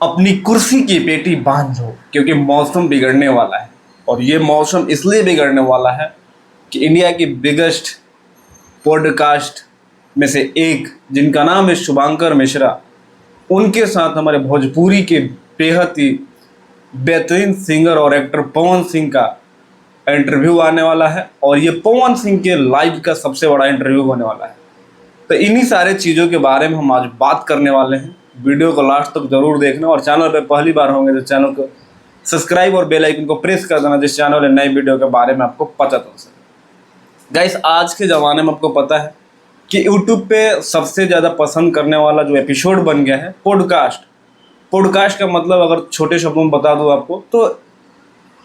अपनी कुर्सी की पेटी बांधो क्योंकि मौसम बिगड़ने वाला है। और ये मौसम इसलिए बिगड़ने वाला है कि इंडिया की बिगेस्ट पॉडकास्ट में से एक जिनका नाम है शुभांकर मिश्रा, उनके साथ हमारे भोजपुरी के बेहद ही बेहतरीन सिंगर और एक्टर पवन सिंह का इंटरव्यू आने वाला है। और ये पवन सिंह के लाइव का सबसे बड़ा इंटरव्यू होने वाला है। तो इन्हीं सारे चीज़ों के बारे में हम आज बात करने वाले हैं। वीडियो को लास्ट तक जरूर देखना और चैनल पर पहली बार होंगे तो चैनल को सब्सक्राइब और बेल आइकन को प्रेस कर देना, जिस चैनल नई वीडियो के बारे में आपको पता चल सके। गाइस, आज के ज़माने में आपको पता है कि यूट्यूब पे सबसे ज़्यादा पसंद करने वाला जो एपिसोड बन गया है पॉडकास्ट। पॉडकास्ट का मतलब अगर छोटे शब्दों में बता दूँ आपको, तो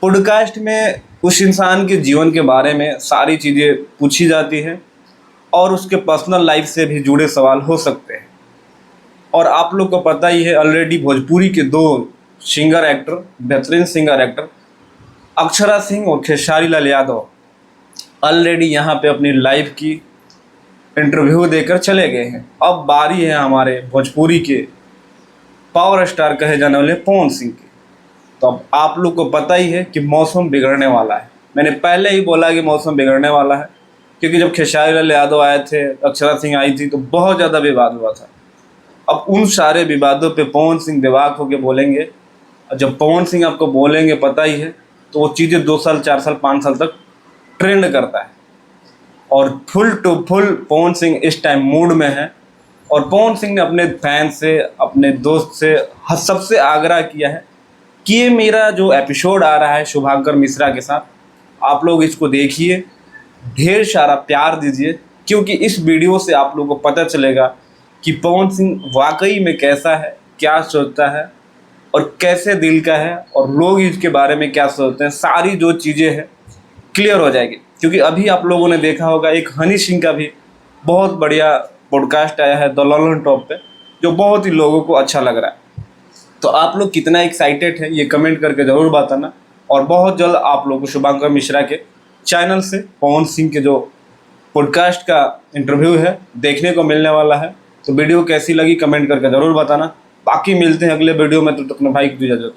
पॉडकास्ट में उस इंसान के जीवन के बारे में सारी चीज़ें पूछी जाती हैं और उसके पर्सनल लाइफ से भी जुड़े सवाल हो सकते हैं। और आप लोग को पता ही है, ऑलरेडी भोजपुरी के दो सिंगर एक्टर, बेहतरीन सिंगर एक्टर अक्षरा सिंह और खेसारी लाल यादव ऑलरेडी यहाँ पे अपनी लाइफ की इंटरव्यू देकर चले गए हैं। अब बारी है हमारे भोजपुरी के पावर स्टार कहे जाने वाले पवन सिंह की। तो अब आप लोग को पता ही है कि मौसम बिगड़ने वाला है। मैंने पहले ही बोला कि मौसम बिगड़ने वाला है, क्योंकि जब खेसारी लाल यादव आए थे, अक्षरा सिंह आई थी, तो बहुत ज़्यादा विवाद हुआ था। अब उन सारे विवादों पे पवन सिंह बेबाक होकर बोलेंगे। और जब पवन सिंह आपको बोलेंगे, पता ही है, तो वो चीज़ें 2 साल 4 साल 5 साल तक ट्रेंड करता है। और full to full Pawan Singh इस टाइम मूड में है। और पवन सिंह ने अपने फैन से, अपने दोस्त से, सबसे आग्रह किया है कि ये मेरा जो एपिसोड आ रहा है शुभांकर मिश्रा के साथ, आप लोग इसको देखिए, ढेर सारा प्यार दीजिए, क्योंकि इस वीडियो से आप लोगों को पता चलेगा कि पवन सिंह वाकई में कैसा है, क्या सोचता है और कैसे दिल का है, और लोग इसके बारे में क्या सोचते हैं। सारी जो चीज़ें हैं क्लियर हो जाएगी। क्योंकि अभी आप लोगों ने देखा होगा, एक हनी सिंह का भी बहुत बढ़िया पॉडकास्ट आया है द लॉलन टॉप पे, जो बहुत ही लोगों को अच्छा लग रहा है। तो आप लोग कितना एक्साइटेड है ये कमेंट करके ज़रूर बताना। और बहुत जल्द आप लोगों को शुभांकर मिश्रा के चैनल से पवन सिंह के जो पॉडकास्ट का इंटरव्यू है देखने को मिलने वाला है। तो वीडियो कैसी लगी कमेंट करके ज़रूर बताना। बाकी मिलते हैं अगले वीडियो में, तो अपने भाई की इजाज़त।